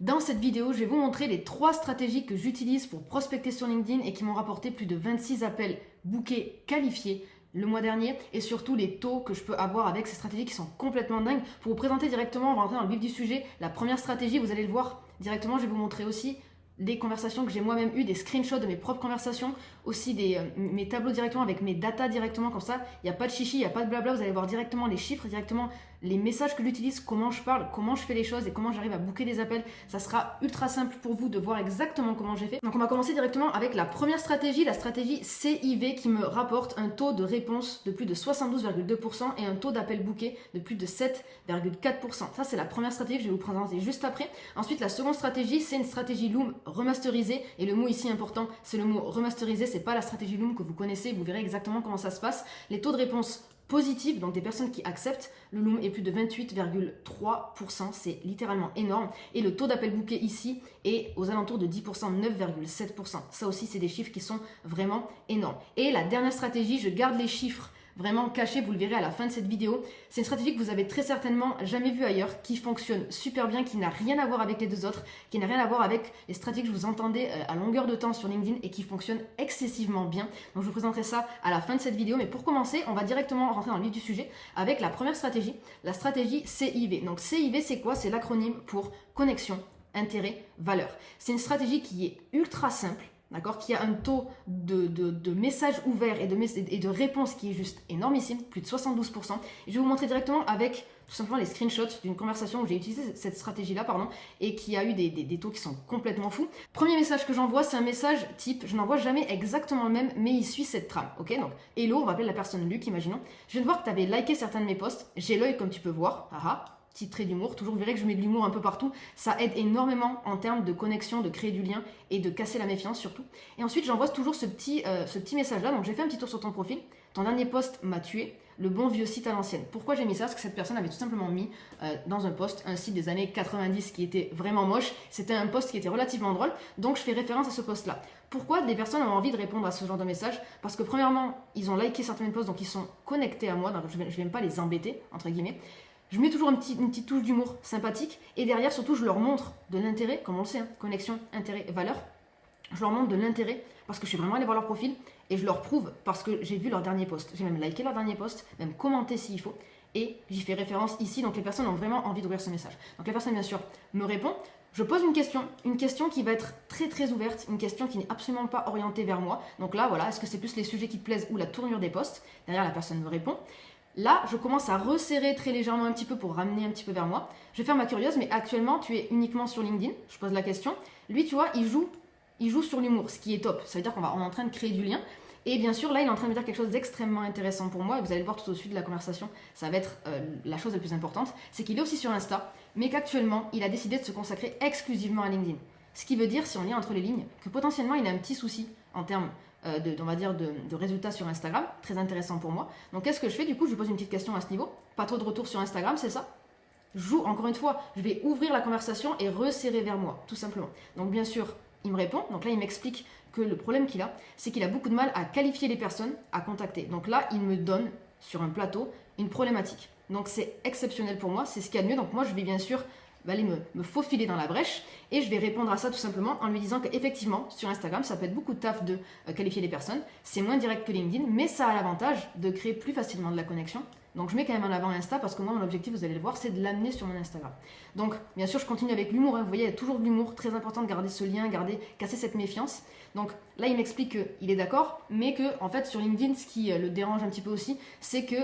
Dans cette vidéo, je vais vous montrer les 3 stratégies que j'utilise pour prospecter sur LinkedIn et qui m'ont rapporté plus de 26 appels bookés qualifiés le mois dernier et surtout les taux que je peux avoir avec ces stratégies qui sont complètement dingues. Pour vous présenter directement, on va rentrer dans le vif du sujet. La première stratégie, vous allez le voir directement, je vais vous montrer aussi des conversations que j'ai moi-même eues, des screenshots de mes propres conversations, aussi mes tableaux directement avec mes datas directement, comme ça, il n'y a pas de chichi, il n'y a pas de blabla, vous allez voir directement les chiffres, directement les messages que j'utilise, comment je parle, comment je fais les choses et comment j'arrive à booker des appels. Ça sera ultra simple pour vous de voir exactement comment j'ai fait. Donc on va commencer directement avec la première stratégie, la stratégie CIV qui me rapporte un taux de réponse de plus de 72,2% et un taux d'appel booké de plus de 7,4%. Ça c'est la première stratégie que je vais vous présenter juste après. Ensuite la seconde stratégie, c'est une stratégie Loom remasterisée et le mot ici important, c'est le mot remasterisé, c'est pas la stratégie Loom que vous connaissez, vous verrez exactement comment ça se passe. Les taux de réponse positive, donc des personnes qui acceptent le Loom est plus de 28,3%, c'est littéralement énorme. Et le taux d'appel booké ici est aux alentours de 10%, 9,7%. Ça aussi, c'est des chiffres qui sont vraiment énormes. Et la dernière stratégie, je garde les chiffres vraiment cachés, vous le verrez à la fin de cette vidéo. C'est une stratégie que vous avez très certainement jamais vue ailleurs, qui fonctionne super bien, qui n'a rien à voir avec les deux autres, qui n'a rien à voir avec les stratégies que vous entendez à longueur de temps sur LinkedIn et qui fonctionne excessivement bien. Donc je vous présenterai ça à la fin de cette vidéo. Mais pour commencer, on va directement rentrer dans le vif du sujet avec la première stratégie, la stratégie CIV. Donc CIV, c'est quoi? C'est l'acronyme pour connexion, intérêt, valeur. C'est une stratégie qui est ultra simple, d'accord, qui a un taux de messages ouverts et de réponses qui est juste énormissime, plus de 72%. Et je vais vous montrer directement avec tout simplement les screenshots d'une conversation où j'ai utilisé cette stratégie-là, et qui a eu des taux qui sont complètement fous. Premier message que j'envoie, c'est un message type, je n'envoie jamais exactement le même, mais il suit cette trame, ok? Donc, hello, on va appeler la personne Luc, imaginons. Je viens de voir que tu avais liké certains de mes posts, j'ai l'œil comme tu peux voir, petit trait d'humour, toujours vous verrez que je mets de l'humour un peu partout, ça aide énormément en termes de connexion, de créer du lien et de casser la méfiance surtout. Et ensuite j'envoie toujours ce petit message là, donc j'ai fait un petit tour sur ton profil, ton dernier post m'a tué, le bon vieux site à l'ancienne. Pourquoi j'ai mis ça? Parce que cette personne avait tout simplement mis dans un post un site des années 90 qui était vraiment moche, c'était un post qui était relativement drôle, donc je fais référence à ce post là. Pourquoi des personnes ont envie de répondre à ce genre de message? Parce que premièrement, ils ont liké certains posts, donc ils sont connectés à moi, donc je ne vais pas les embêter, entre guillemets. Je mets toujours une petite touche d'humour sympathique et derrière surtout je leur montre de l'intérêt, comme on le sait, connexion, intérêt, valeur. Je leur montre de l'intérêt parce que je suis vraiment allé voir leur profil et je leur prouve parce que j'ai vu leur dernier post. J'ai même liké leur dernier post, même commenté s'il faut et j'y fais référence ici. Donc les personnes ont vraiment envie d'ouvrir ce message. Donc la personne bien sûr me répond. Je pose une question qui va être très très ouverte, une question qui n'est absolument pas orientée vers moi. Donc là voilà, est-ce que c'est plus les sujets qui te plaisent ou la tournure des posts? Derrière la personne me répond. Là, je commence à resserrer très légèrement un petit peu pour ramener un petit peu vers moi. Je vais faire ma curieuse, mais actuellement, tu es uniquement sur LinkedIn. Je pose la question. Lui, tu vois, il joue sur l'humour, ce qui est top. Ça veut dire qu'on est en train de créer du lien. Et bien sûr, là, il est en train de me dire quelque chose d'extrêmement intéressant pour moi. Et vous allez le voir tout au dessus de la conversation. Ça va être la chose la plus importante. C'est qu'il est aussi sur Insta, mais qu'actuellement, il a décidé de se consacrer exclusivement à LinkedIn. Ce qui veut dire, si on lit entre les lignes, que potentiellement, il a un petit souci en termes de résultats sur Instagram, très intéressant pour moi. Donc qu'est-ce que je fais? Du coup, je lui pose une petite question à ce niveau. Pas trop de retour sur Instagram, c'est ça? Encore une fois, je vais ouvrir la conversation et resserrer vers moi, tout simplement. Donc bien sûr, il me répond. Donc là, il m'explique que le problème qu'il a, c'est qu'il a beaucoup de mal à qualifier les personnes à contacter. Donc là, il me donne sur un plateau une problématique. Donc c'est exceptionnel pour moi, c'est ce qu'il y a de mieux. Donc moi, je vais bien sûr aller me faufiler dans la brèche et je vais répondre à ça tout simplement en lui disant qu'effectivement sur Instagram ça peut être beaucoup de taf de qualifier les personnes, c'est moins direct que LinkedIn mais ça a l'avantage de créer plus facilement de la connexion. Donc je mets quand même en avant Insta parce que moi mon objectif, vous allez le voir, c'est de l'amener sur mon Instagram. Donc bien sûr je continue avec l'humour, vous voyez il y a toujours de l'humour, très important de garder ce lien, casser cette méfiance. Donc là il m'explique qu'il est d'accord mais que en fait sur LinkedIn ce qui le dérange un petit peu aussi c'est que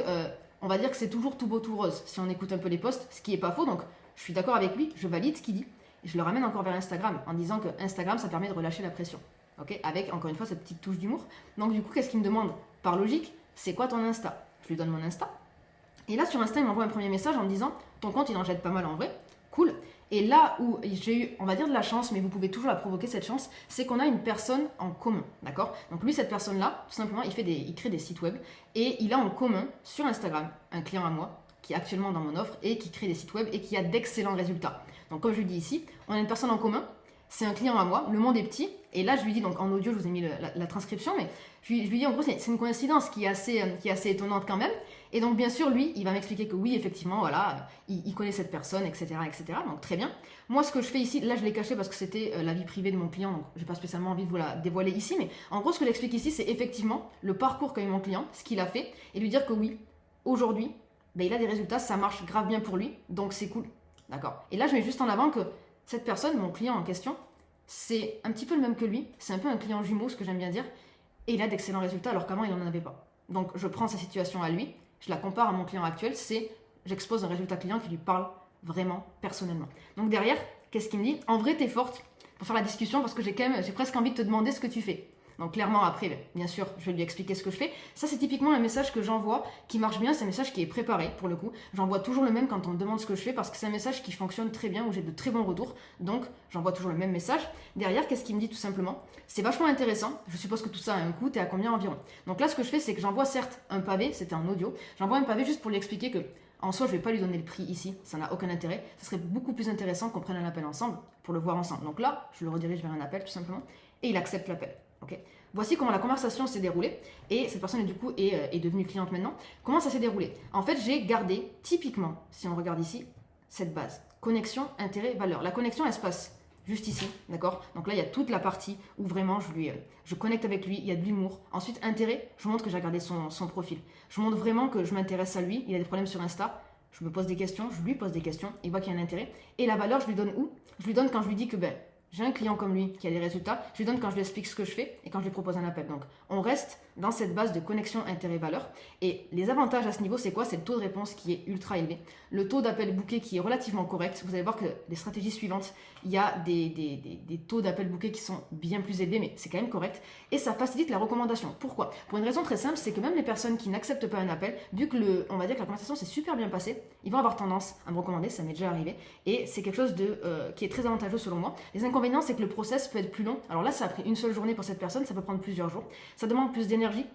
on va dire que c'est toujours tout beau tout rose si on écoute un peu les posts, ce qui est pas faux. Donc je suis d'accord avec lui, je valide ce qu'il dit et je le ramène encore vers Instagram en disant que Instagram ça permet de relâcher la pression, ok, avec encore une fois cette petite touche d'humour. Donc du coup qu'est-ce qu'il me demande? Par logique, c'est quoi ton Insta? Je lui donne mon Insta et là sur Insta il m'envoie un premier message en me disant ton compte il en jette pas mal en vrai, cool. Et là où j'ai eu, on va dire de la chance, mais vous pouvez toujours la provoquer cette chance, c'est qu'on a une personne en commun, d'accord? Donc lui, cette personne-là, tout simplement, il crée des sites web et il a en commun sur Instagram un client à moi qui est actuellement dans mon offre et qui crée des sites web et qui a d'excellents résultats. Donc comme je le dis ici, on a une personne en commun, c'est un client à moi, le monde est petit, et là je lui dis, donc en audio je vous ai mis la transcription, mais je lui dis en gros c'est une coïncidence qui est assez étonnante quand même, Et donc, bien sûr, lui, il va m'expliquer que oui, effectivement, voilà, il connaît cette personne, etc., etc. Donc, très bien. Moi, ce que je fais ici, là, je l'ai caché parce que c'était la vie privée de mon client, donc j'ai pas spécialement envie de vous la dévoiler ici. Mais en gros, ce que j'explique ici, c'est effectivement le parcours qu'a eu mon client, ce qu'il a fait, et lui dire que oui, aujourd'hui, ben, il a des résultats, ça marche grave bien pour lui, donc c'est cool. D'accord. Et là, je mets juste en avant que cette personne, mon client en question, c'est un petit peu le même que lui, c'est un peu un client jumeau, ce que j'aime bien dire, et il a d'excellents résultats alors qu'avant, il n'en avait pas. Donc, je prends sa situation à lui, je la compare à mon client actuel, j'expose un résultat client qui lui parle vraiment personnellement. Donc derrière, qu'est-ce qu'il me dit? En vrai, t'es forte pour faire la discussion parce que j'ai presque envie de te demander ce que tu fais. Donc clairement, après, bien sûr, je vais lui expliquer ce que je fais. Ça, c'est typiquement un message que j'envoie qui marche bien. C'est un message qui est préparé, pour le coup. J'envoie toujours le même quand on me demande ce que je fais parce que c'est un message qui fonctionne très bien, où j'ai de très bons retours. Donc, j'envoie toujours le même message. Derrière, qu'est-ce qu'il me dit tout simplement? C'est vachement intéressant. Je suppose que tout ça a un coût. T'es à combien environ? Donc là, ce que je fais, c'est que j'envoie certes un pavé. C'était en audio. J'envoie un pavé juste pour lui expliquer que en soi, je ne vais pas lui donner le prix ici, ça n'a aucun intérêt. Ce serait beaucoup plus intéressant qu'on prenne un appel ensemble pour le voir ensemble. Donc là, je le redirige vers un appel tout simplement et il accepte l'appel. Okay. Voici comment la conversation s'est déroulée et cette personne du coup est devenue cliente maintenant. Comment ça s'est déroulé? En fait, j'ai gardé typiquement, si on regarde ici, cette base. Connexion, intérêt, valeur. La connexion, elle se passe juste ici, d'accord? Donc là, il y a toute la partie où vraiment je connecte avec lui, il y a de l'humour. Ensuite, intérêt, je vous montre que j'ai regardé son profil. Je vous montre vraiment que je m'intéresse à lui, il a des problèmes sur Insta, je me pose des questions, je lui pose des questions, il voit qu'il y a un intérêt. Et la valeur, je lui donne où? Je lui donne quand je lui dis que j'ai un client comme lui qui a des résultats, je lui donne quand je lui explique ce que je fais et quand je lui propose un appel. Donc, on reste dans cette base de connexion intérêt-valeur. Et les avantages à ce niveau, c'est quoi? C'est le taux de réponse qui est ultra élevé. Le taux d'appel booké qui est relativement correct. Vous allez voir que les stratégies suivantes, il y a des taux d'appel booké qui sont bien plus élevés, mais c'est quand même correct. Et ça facilite la recommandation. Pourquoi? Pour une raison très simple, c'est que même les personnes qui n'acceptent pas un appel, vu que on va dire que la conversation s'est super bien passée, ils vont avoir tendance à me recommander, ça m'est déjà arrivé. Et c'est quelque chose qui est très avantageux selon moi. Les inconvénients, c'est que le process peut être plus long. Alors là, ça a pris une seule journée pour cette personne, ça peut prendre plusieurs jours. Ça demande plus d'énergie,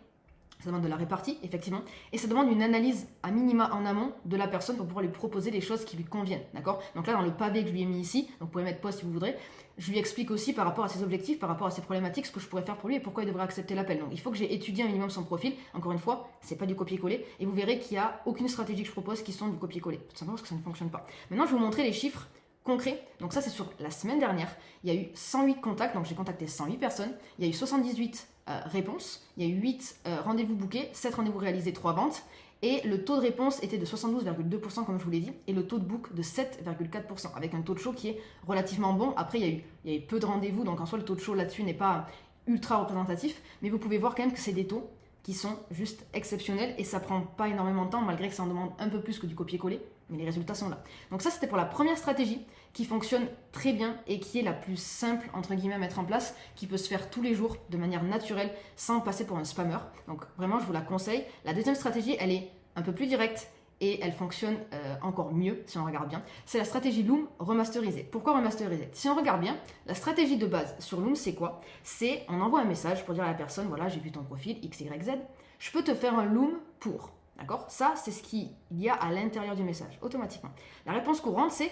ça demande de la répartie, effectivement, et ça demande une analyse à minima en amont de la personne pour pouvoir lui proposer les choses qui lui conviennent, d'accord? Donc là, dans le pavé que je lui ai mis ici, donc vous pouvez mettre pause si vous voudrez, je lui explique aussi par rapport à ses objectifs, par rapport à ses problématiques, ce que je pourrais faire pour lui et pourquoi il devrait accepter l'appel. Donc il faut que j'ai étudié un minimum son profil. Encore une fois, c'est pas du copier-coller, et vous verrez qu'il n'y a aucune stratégie que je propose qui sont du copier-coller, tout simplement parce que ça ne fonctionne pas. Maintenant, je vais vous montrer les chiffres concret. Donc ça, c'est sur la semaine dernière. Il y a eu 108 contacts, donc j'ai contacté 108 personnes. Il y a eu 78 réponses. Il y a eu 8 rendez-vous bookés, 7 rendez-vous réalisés, 3 ventes. Et le taux de réponse était de 72,2%, comme je vous l'ai dit, et le taux de book de 7,4%, avec un taux de show qui est relativement bon. Après, il y a eu peu de rendez-vous, donc en soi, le taux de show là-dessus n'est pas ultra représentatif. Mais vous pouvez voir quand même que c'est des taux qui sont juste exceptionnels, et ça prend pas énormément de temps, malgré que ça en demande un peu plus que du copier-coller. Mais les résultats sont là. Donc ça, c'était pour la première stratégie qui fonctionne très bien et qui est la plus simple, entre guillemets, à mettre en place, qui peut se faire tous les jours de manière naturelle sans passer pour un spammer. Donc vraiment, je vous la conseille. La deuxième stratégie, elle est un peu plus directe et elle fonctionne encore mieux si on regarde bien. C'est la stratégie Loom remasterisée. Pourquoi remasterisée? Si on regarde bien, la stratégie de base sur Loom, c'est quoi? C'est on envoie un message pour dire à la personne, voilà, j'ai vu ton profil, X, Y, Z, je peux te faire un Loom pour... D'accord? Ça, c'est ce qu'il y a à l'intérieur du message, automatiquement. La réponse courante, c'est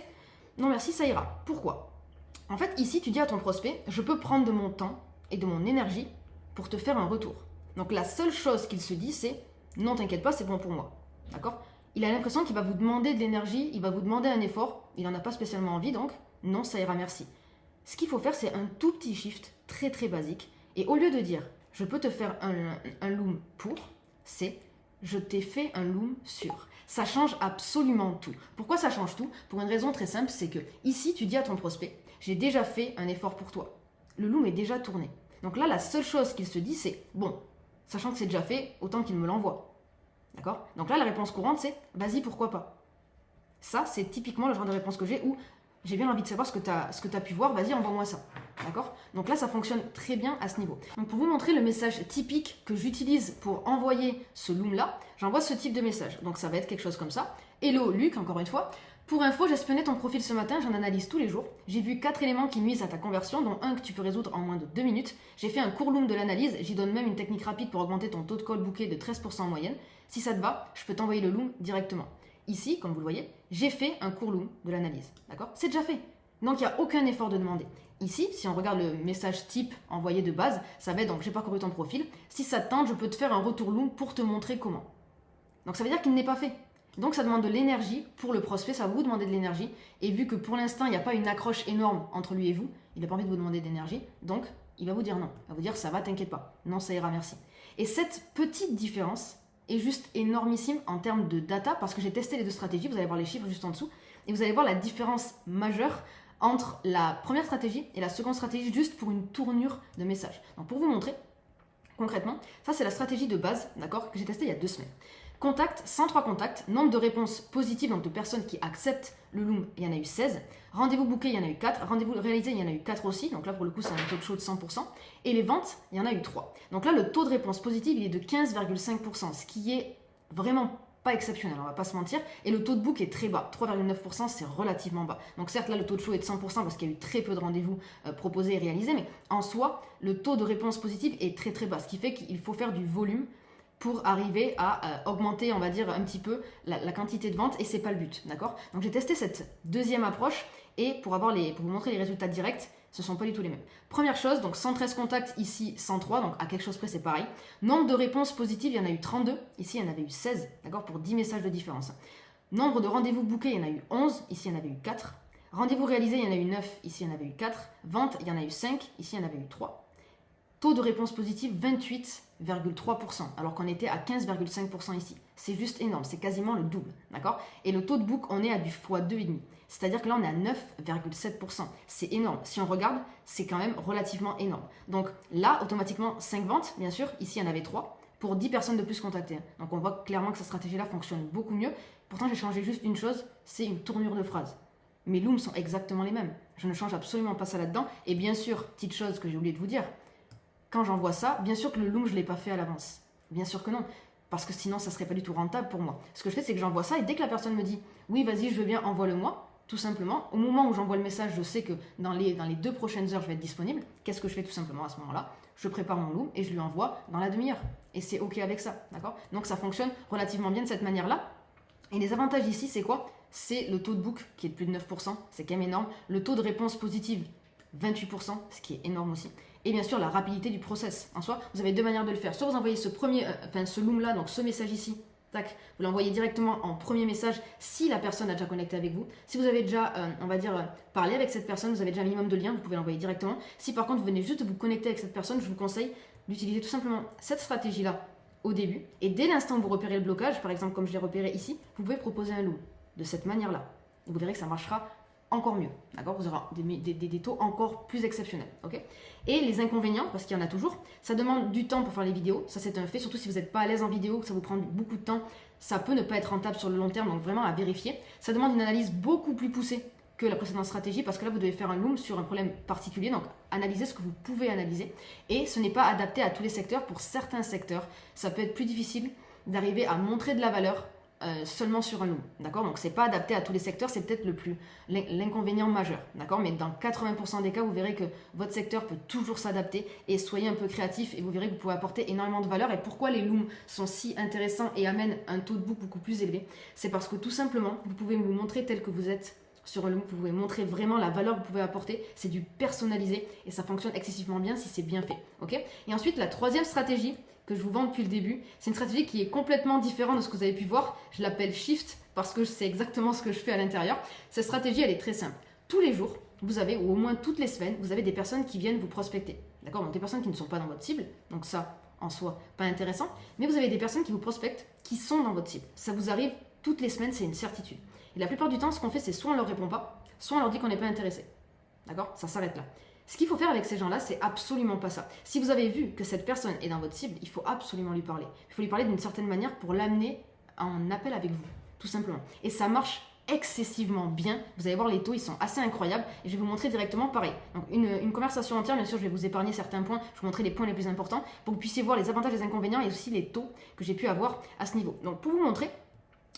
non merci, ça ira. Pourquoi? En fait, ici, tu dis à ton prospect, je peux prendre de mon temps et de mon énergie pour te faire un retour. Donc, la seule chose qu'il se dit, c'est non, t'inquiète pas, c'est bon pour moi. D'accord? Il a l'impression qu'il va vous demander de l'énergie, il va vous demander un effort, il n'en a pas spécialement envie, donc non, ça ira, merci. Ce qu'il faut faire, c'est un tout petit shift très très basique. Et au lieu de dire je peux te faire un loom pour, c'est je t'ai fait un loom sur. Ça change absolument tout. Pourquoi ça change tout? Pour une raison très simple, c'est que ici, tu dis à ton prospect, j'ai déjà fait un effort pour toi. Le loom est déjà tourné. Donc là, la seule chose qu'il se dit, c'est, bon, sachant que c'est déjà fait, autant qu'il me l'envoie. D'accord? Donc là, la réponse courante, c'est, vas-y, pourquoi pas? Ça, c'est typiquement le genre de réponse que j'ai où j'ai bien envie de savoir ce que tu as pu voir, vas-y, envoie-moi ça. D'accord? Donc là, ça fonctionne très bien à ce niveau. Donc pour vous montrer le message typique que j'utilise pour envoyer ce loom-là, j'envoie ce type de message. Donc ça va être quelque chose comme ça. Hello Luc, encore une fois. Pour info, j'ai espionné ton profil ce matin, j'en analyse tous les jours. J'ai vu 4 éléments qui nuisent à ta conversion, dont un que tu peux résoudre en moins de 2 minutes. J'ai fait un court loom de l'analyse, j'y donne même une technique rapide pour augmenter ton taux de call booké de 13% en moyenne. Si ça te va, je peux t'envoyer le loom directement. Ici, comme vous le voyez, j'ai fait un court loom de l'analyse. D'accord? C'est déjà fait. Donc il n'y a aucun effort de demander. Ici, si on regarde le message type envoyé de base, ça va être donc j'ai parcouru ton profil. Si ça te tente, je peux te faire un retour loom pour te montrer comment. Donc ça veut dire qu'il n'est pas fait. Donc ça demande de l'énergie pour le prospect, ça va vous demander de l'énergie. Et vu que pour l'instant, il n'y a pas une accroche énorme entre lui et vous, il n'a pas envie de vous demander d'énergie, donc il va vous dire non. Il va vous dire ça va, t'inquiète pas. Non, ça ira, merci. Et cette petite différence est juste énormissime en termes de data, parce que j'ai testé les deux stratégies, vous allez voir les chiffres juste en dessous, et vous allez voir la différence majeure entre la première stratégie et la seconde stratégie, juste pour une tournure de message. Donc pour vous montrer, concrètement, ça c'est la stratégie de base, d'accord, que j'ai testée il y a 2 semaines. Contact, 103 contacts, nombre de réponses positives, donc de personnes qui acceptent le Loom, il y en a eu 16. Rendez-vous booké, il y en a eu 4. Rendez-vous réalisé, il y en a eu 4 aussi. Donc là, pour le coup, c'est un taux de show de 100%. Et les ventes, il y en a eu 3. Donc là, le taux de réponse positive, il est de 15,5%, ce qui est vraiment pas exceptionnel, on va pas se mentir. Et le taux de book est très bas, 3,9%, c'est relativement bas. Donc certes, là, le taux de show est de 100% parce qu'il y a eu très peu de rendez-vous proposés et réalisés, mais en soi, le taux de réponse positive est très très bas, ce qui fait qu'il faut faire du volume pour arriver à augmenter, on va dire, un petit peu la quantité de ventes, et c'est pas le but, d'accord? Donc j'ai testé cette deuxième approche, et pour vous montrer les résultats directs, ce sont pas du tout les mêmes. Première chose, donc 113 contacts, ici 103, donc à quelque chose près c'est pareil. Nombre de réponses positives, il y en a eu 32, ici il y en avait eu 16, d'accord, pour 10 messages de différence. Nombre de rendez-vous bookés, il y en a eu 11, ici il y en avait eu 4. Rendez-vous réalisés, il y en a eu 9, ici il y en avait eu 4. Ventes, il y en a eu 5, ici il y en avait eu 3. Taux de réponse positive 28,3%, alors qu'on était à 15,5% ici. C'est juste énorme, c'est quasiment le double, d'accord? Et le taux de book, on est à du x2,5. C'est-à-dire que là, on est à 9,7%. C'est énorme. Si on regarde, c'est quand même relativement énorme. Donc là, automatiquement, 5 ventes, bien sûr. Ici, il y en avait 3 pour 10 personnes de plus contactées. Donc on voit clairement que cette stratégie-là fonctionne beaucoup mieux. Pourtant, j'ai changé juste une chose, c'est une tournure de phrase. Mes looms sont exactement les mêmes. Je ne change absolument pas ça là-dedans. Et bien sûr, petite chose que j'ai oublié de vous dire, quand j'envoie ça, bien sûr que le loom, je ne l'ai pas fait à l'avance. Bien sûr que non. Parce que sinon, ça ne serait pas du tout rentable pour moi. Ce que je fais, c'est que j'envoie ça, et dès que la personne me dit « Oui, vas-y, je veux bien, envoie-le-moi », tout simplement, au moment où j'envoie le message, je sais que dans les 2 prochaines heures, je vais être disponible. Qu'est-ce que je fais tout simplement à ce moment-là? Je prépare mon loom et je lui envoie dans la demi-heure. Et c'est OK avec ça, d'accord? Donc ça fonctionne relativement bien de cette manière-là. Et les avantages ici, c'est quoi? C'est le taux de book qui est de plus de 9%, c'est quand même énorme. Le taux de réponse positive, 28%, ce qui est énorme aussi. Et bien sûr, la rapidité du process. En soi, vous avez 2 manières de le faire. Soit vous envoyez ce loom-là, donc ce message ici, tac, vous l'envoyez directement en premier message si la personne a déjà connecté avec vous. Si vous avez déjà, on va dire, parlé avec cette personne, vous avez déjà un minimum de liens, vous pouvez l'envoyer directement. Si par contre, vous venez juste de vous connecter avec cette personne, je vous conseille d'utiliser tout simplement cette stratégie-là au début. Et dès l'instant où vous repérez le blocage, par exemple comme je l'ai repéré ici, vous pouvez proposer un loom de cette manière-là. Et vous verrez que ça marchera encore mieux, d'accord? Vous aurez des taux encore plus exceptionnels, ok? Et les inconvénients, parce qu'il y en a toujours, ça demande du temps pour faire les vidéos, ça c'est un fait, surtout si vous n'êtes pas à l'aise en vidéo, que ça vous prend beaucoup de temps, ça peut ne pas être rentable sur le long terme, donc vraiment à vérifier. Ça demande une analyse beaucoup plus poussée que la précédente stratégie, parce que là vous devez faire un loom sur un problème particulier, donc analyser ce que vous pouvez analyser, et ce n'est pas adapté à tous les secteurs. Pour certains secteurs, ça peut être plus difficile d'arriver à montrer de la valeur seulement sur un loom, d'accord? Donc c'est pas adapté à tous les secteurs, c'est peut-être l'inconvénient majeur, d'accord? Mais dans 80% des cas, vous verrez que votre secteur peut toujours s'adapter, et soyez un peu créatif et vous verrez que vous pouvez apporter énormément de valeur. Et pourquoi les looms sont si intéressants et amènent un taux de book beaucoup plus élevé? C'est parce que tout simplement, vous pouvez vous montrer tel que vous êtes sur un loom, vous pouvez montrer vraiment la valeur que vous pouvez apporter, c'est du personnalisé et ça fonctionne excessivement bien si c'est bien fait, ok? Et ensuite, la troisième stratégie que je vous vends depuis le début, c'est une stratégie qui est complètement différente de ce que vous avez pu voir. Je l'appelle Shift parce que c'est exactement ce que je fais à l'intérieur. Cette stratégie, elle est très simple. Tous les jours, vous avez, ou au moins toutes les semaines, vous avez des personnes qui viennent vous prospecter. D'accord? Donc des personnes qui ne sont pas dans votre cible, donc ça, en soi, pas intéressant. Mais vous avez des personnes qui vous prospectent, qui sont dans votre cible. Ça vous arrive toutes les semaines, c'est une certitude. Et la plupart du temps, ce qu'on fait, c'est soit on leur répond pas, soit on leur dit qu'on n'est pas intéressé. D'accord? Ça s'arrête là. Ce qu'il faut faire avec ces gens-là, c'est absolument pas ça. Si vous avez vu que cette personne est dans votre cible, il faut absolument lui parler. Il faut lui parler d'une certaine manière pour l'amener en appel avec vous, tout simplement. Et ça marche excessivement bien. Vous allez voir, les taux, ils sont assez incroyables. Et je vais vous montrer directement pareil. Donc une conversation entière, bien sûr, je vais vous épargner certains points. Je vais vous montrer les points les plus importants pour que vous puissiez voir les avantages et les inconvénients et aussi les taux que j'ai pu avoir à ce niveau. Donc pour vous montrer,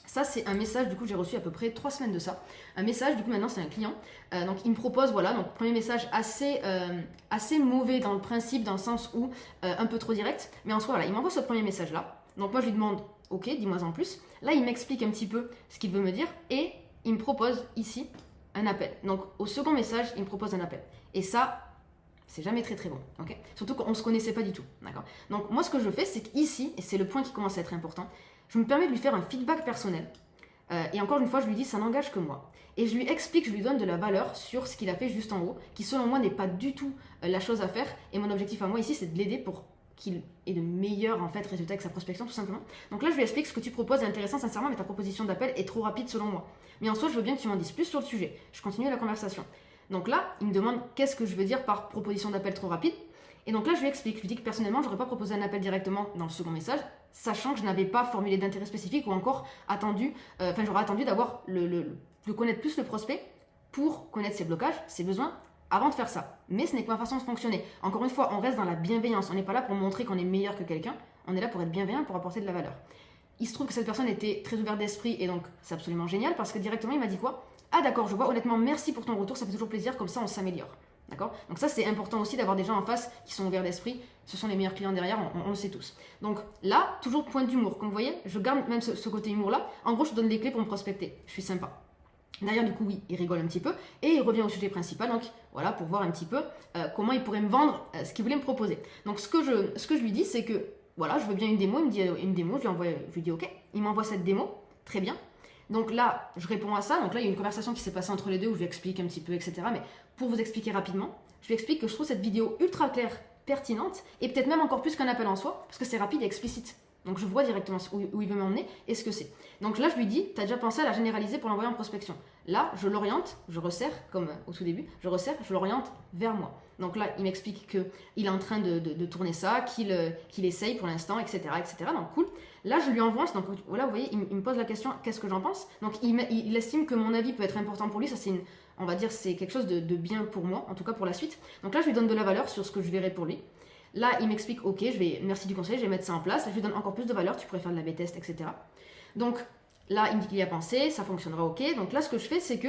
ça, c'est un message, du coup, j'ai reçu à peu près 3 semaines de ça. Un message, du coup, maintenant, c'est un client. Donc, il me propose, voilà, donc, premier message assez mauvais dans le principe, dans le sens où, un peu trop direct. Mais en soi, voilà, il m'envoie ce premier message-là. Donc, moi, je lui demande, ok, dis-moi en plus. Là, il m'explique un petit peu ce qu'il veut me dire. Et il me propose, ici, un appel. Donc, au second message, il me propose un appel. Et ça, c'est jamais très très bon, ok? Surtout qu'on ne se connaissait pas du tout, d'accord? Donc, moi, ce que je fais, c'est qu'ici, et c'est le point qui commence à être important, je me permets de lui faire un feedback personnel. Et encore une fois, je lui dis, ça n'engage que moi. Et je lui explique, je lui donne de la valeur sur ce qu'il a fait juste en haut, qui selon moi n'est pas du tout la chose à faire. Et mon objectif à moi ici, c'est de l'aider pour qu'il ait de meilleurs en fait, résultats avec sa prospection, tout simplement. Donc là, je lui explique ce que tu proposes est intéressant, sincèrement, mais ta proposition d'appel est trop rapide selon moi. Mais en soi, je veux bien que tu m'en dises plus sur le sujet. Je continue la conversation. Donc là, il me demande qu'est-ce que je veux dire par proposition d'appel trop rapide. Et donc là, je lui explique. Je lui dis que personnellement, je n'aurais pas proposé un appel directement dans le second message, sachant que je n'avais pas formulé d'intérêt spécifique ou encore attendu, j'aurais attendu d'avoir de connaître plus le prospect pour connaître ses blocages, ses besoins, avant de faire ça. Mais ce n'est pas ma façon de fonctionner. Encore une fois, on reste dans la bienveillance. On n'est pas là pour montrer qu'on est meilleur que quelqu'un. On est là pour être bienveillant, pour apporter de la valeur. Il se trouve que cette personne était très ouverte d'esprit et donc c'est absolument génial parce que directement il m'a dit quoi? Ah d'accord, je vois, honnêtement, merci pour ton retour, ça fait toujours plaisir, comme ça on s'améliore. D'accord? Donc ça c'est important aussi d'avoir des gens en face qui sont ouverts d'esprit, ce sont les meilleurs clients derrière, on le sait tous. Donc là, toujours point d'humour, comme vous voyez, je garde même ce côté humour là. En gros, je te donne les clés pour me prospecter, je suis sympa. D'ailleurs, du coup, oui, il rigole un petit peu et il revient au sujet principal, donc voilà, pour voir un petit peu comment il pourrait me vendre ce qu'il voulait me proposer. Donc ce que je lui dis, c'est que voilà, je veux bien une démo, il me dit une démo, je lui dis ok, il m'envoie cette démo, très bien. Donc là, je réponds à ça, donc là, il y a une conversation qui s'est passée entre les deux où je lui explique un petit peu, etc. Mais pour vous expliquer rapidement, je lui explique que je trouve cette vidéo ultra claire, pertinente et peut-être même encore plus qu'un appel en soi, parce que c'est rapide et explicite. Donc je vois directement où il veut m'emmener et ce que c'est. Donc là, je lui dis, tu as déjà pensé à la généraliser pour l'envoyer en prospection. Là, je l'oriente, je resserre, comme au tout début, je resserre, je l'oriente vers moi. Donc là, il m'explique qu'il est en train de tourner ça, qu'il essaye pour l'instant, etc., etc. Donc cool. Là, je lui envoie, donc voilà, vous voyez, il me pose la question, qu'est-ce que j'en pense? Donc il estime que mon avis peut être important pour lui, ça c'est on va dire, c'est quelque chose de bien pour moi, en tout cas pour la suite. Donc là, je lui donne de la valeur sur ce que je verrai pour lui. Là, il m'explique, ok, merci du conseil, je vais mettre ça en place. Là, je lui donne encore plus de valeur, tu pourrais faire de la B-test, etc. Donc là, il me dit qu'il y a pensé, ça fonctionnera, ok. Donc là, ce que je fais, c'est que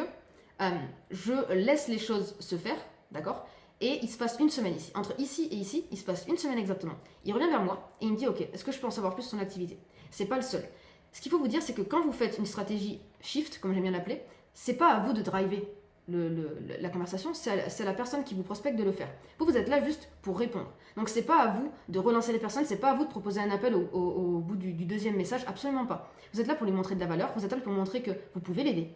je laisse les choses se faire, d'accord? Et il se passe une semaine ici. Entre ici et ici, il se passe une semaine exactement. Il revient vers moi et il me dit, ok, est-ce que je peux en savoir plus sur son activité? C'est pas le seul. Ce qu'il faut vous dire, c'est que quand vous faites une stratégie shift, comme j'aime bien l'appeler, c'est pas à vous de driver la conversation, c'est à la personne qui vous prospecte de le faire. Vous êtes là juste pour répondre. Donc c'est pas à vous de relancer les personnes, c'est pas à vous de proposer un appel au bout du deuxième message, absolument pas. Vous êtes là pour lui montrer de la valeur, vous êtes là pour montrer que vous pouvez l'aider,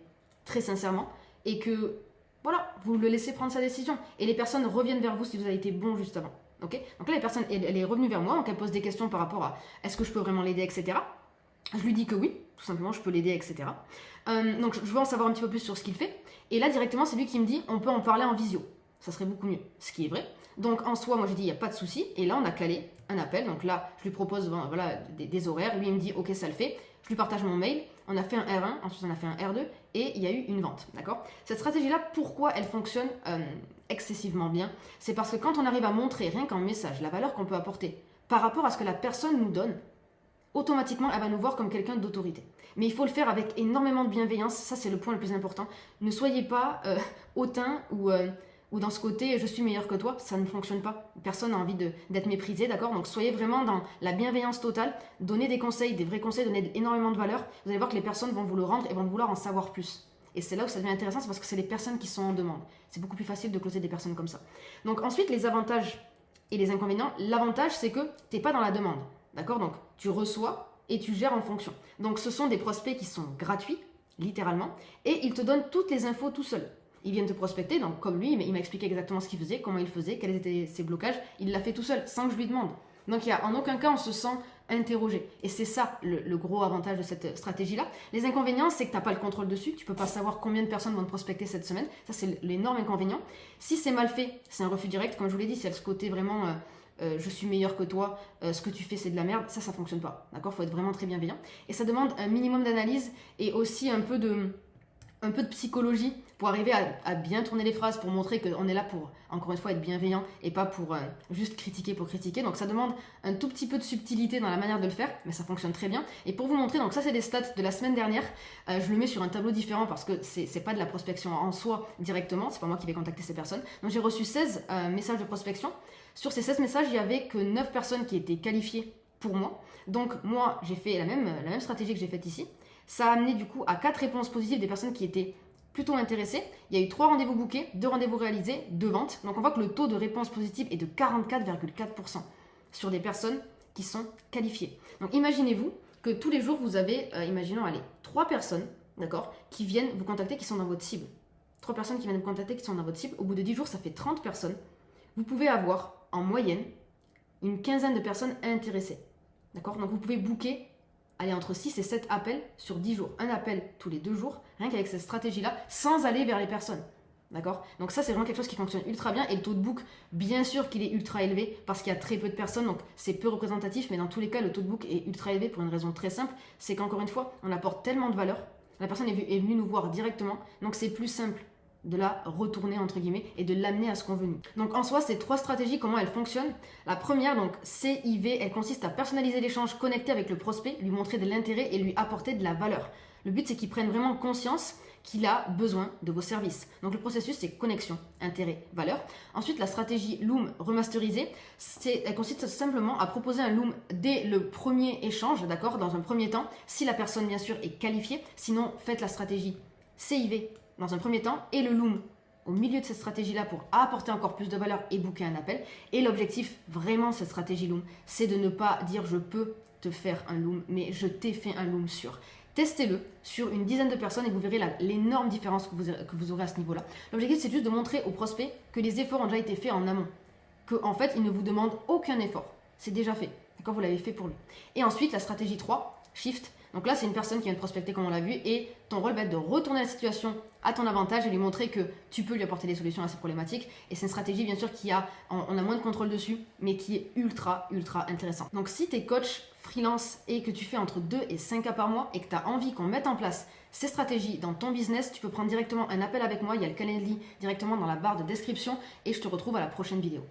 très sincèrement, et que, voilà, vous le laissez prendre sa décision. Et les personnes reviennent vers vous si vous avez été bon juste avant. Okay, donc là, la personne, elle est revenue vers moi, donc elle pose des questions par rapport à est-ce que je peux vraiment l'aider, etc. Je lui dis que oui, tout simplement, je peux l'aider, etc. Donc je veux en savoir un petit peu plus sur ce qu'il fait. Et là, directement, c'est lui qui me dit, on peut en parler en visio. Ça serait beaucoup mieux, ce qui est vrai. Donc en soi, moi j'ai dit, il n'y a pas de souci. Et là, on a calé un appel. Donc là, je lui propose voilà, des horaires. Lui, il me dit, ok, ça le fait. Je lui partage mon mail. On a fait un R1, ensuite on a fait un R2. Et il y a eu une vente, d'accord? Cette stratégie-là, pourquoi elle fonctionne excessivement bien? C'est parce que quand on arrive à montrer, rien qu'en message, la valeur qu'on peut apporter par rapport à ce que la personne nous donne, automatiquement, elle va nous voir comme quelqu'un d'autorité. Mais il faut le faire avec énormément de bienveillance, ça c'est le point le plus important. Ne soyez pas hautain ou dans ce côté « je suis meilleur que toi », ça ne fonctionne pas. Personne n'a envie d'être méprisé, d'accord? Donc soyez vraiment dans la bienveillance totale, donnez des conseils, des vrais conseils, donnez énormément de valeur. Vous allez voir que les personnes vont vous le rendre et vont vouloir en savoir plus. Et c'est là où ça devient intéressant, c'est parce que c'est les personnes qui sont en demande. C'est beaucoup plus facile de closer des personnes comme ça. Donc ensuite, les avantages et les inconvénients. L'avantage, c'est que tu n'es pas dans la demande. D'accord? Donc, tu reçois et tu gères en fonction. Donc, ce sont des prospects qui sont gratuits, littéralement, et ils te donnent toutes les infos tout seuls. Ils viennent te prospecter, donc comme lui, il m'a expliqué exactement ce qu'il faisait, comment il faisait, quels étaient ses blocages. Il l'a fait tout seul, sans que je lui demande. Donc, en aucun cas, on se sent interrogé. Et c'est ça, le gros avantage de cette stratégie-là. Les inconvénients, c'est que tu n'as pas le contrôle dessus. Tu ne peux pas savoir combien de personnes vont te prospecter cette semaine. Ça, c'est l'énorme inconvénient. Si c'est mal fait, c'est un refus direct. Comme je vous l'ai dit, c'est ce côté vraiment... je suis meilleur que toi, ce que tu fais c'est de la merde, ça fonctionne pas, d'accord? Faut être vraiment très bienveillant. Et ça demande un minimum d'analyse et aussi un peu de psychologie pour arriver à bien tourner les phrases, pour montrer qu'on est là pour, encore une fois, être bienveillant et pas pour juste critiquer pour critiquer. Donc ça demande un tout petit peu de subtilité dans la manière de le faire, mais ça fonctionne très bien. Et pour vous montrer, donc ça c'est des stats de la semaine dernière, je le mets sur un tableau différent parce que c'est pas de la prospection en soi directement, c'est pas moi qui vais contacter ces personnes. Donc j'ai reçu 16 messages de prospection. Sur ces 16 messages, il n'y avait que 9 personnes qui étaient qualifiées pour moi. Donc moi, j'ai fait la même stratégie que j'ai faite ici. Ça a amené du coup à 4 réponses positives des personnes qui étaient plutôt intéressées. Il y a eu 3 rendez-vous bookés, 2 rendez-vous réalisés, 2 ventes. Donc on voit que le taux de réponse positive est de 44,4% sur des personnes qui sont qualifiées. Donc imaginez-vous que tous les jours, vous avez, imaginons, allez, 3 personnes, d'accord, qui viennent vous contacter, qui sont dans votre cible. 3 personnes qui viennent vous contacter, qui sont dans votre cible. Au bout de 10 jours, ça fait 30 personnes. Vous pouvez avoir, en moyenne, une quinzaine de personnes intéressées. D'accord? Donc, vous pouvez booker, allez, entre 6 et 7 appels sur 10 jours. Un appel tous les 2 jours, rien qu'avec cette stratégie-là, sans aller vers les personnes. D'accord? Donc ça, c'est vraiment quelque chose qui fonctionne ultra bien. Et le taux de book, bien sûr qu'il est ultra élevé parce qu'il y a très peu de personnes, donc c'est peu représentatif. Mais dans tous les cas, le taux de book est ultra élevé pour une raison très simple. C'est qu'encore une fois, on apporte tellement de valeur. La personne est venue nous voir directement. Donc c'est plus simple de la retourner entre guillemets et de l'amener à ce convenu. Donc en soi, ces 3 stratégies, comment elles fonctionnent? La première, donc CIV, elle consiste à personnaliser l'échange, connecter avec le prospect, lui montrer de l'intérêt et lui apporter de la valeur. Le but, c'est qu'il prenne vraiment conscience qu'il a besoin de vos services. Donc le processus, c'est connexion, intérêt, valeur. Ensuite, la stratégie Loom remasterisée, elle consiste simplement à proposer un Loom dès le premier échange, d'accord, dans un premier temps, si la personne, bien sûr, est qualifiée. Sinon, faites la stratégie CIV dans un premier temps et le Loom au milieu de cette stratégie-là pour apporter encore plus de valeur et booker un appel. Et l'objectif, vraiment, cette stratégie Loom, c'est de ne pas dire je peux te faire un Loom, mais je t'ai fait un Loom sûr. Testez-le sur une dizaine de personnes et vous verrez l'énorme différence que vous aurez à ce niveau-là. L'objectif, c'est juste de montrer au prospect que les efforts ont déjà été faits en amont. Qu'en fait, il ne vous demande aucun effort. C'est déjà fait. D'accord, vous l'avez fait pour lui. Et ensuite, la stratégie 3, Shift. Donc là, c'est une personne qui vient de prospecter comme on l'a vu et ton rôle va être de retourner la situation à ton avantage et lui montrer que tu peux lui apporter des solutions à ses problématiques. Et c'est une stratégie, bien sûr, on a moins de contrôle dessus, mais qui est ultra, ultra intéressante. Donc si tu es coach freelance et que tu fais entre 2 et 5 cas par mois et que tu as envie qu'on mette en place ces stratégies dans ton business, tu peux prendre directement un appel avec moi. Il y a le Calendly directement dans la barre de description et je te retrouve à la prochaine vidéo.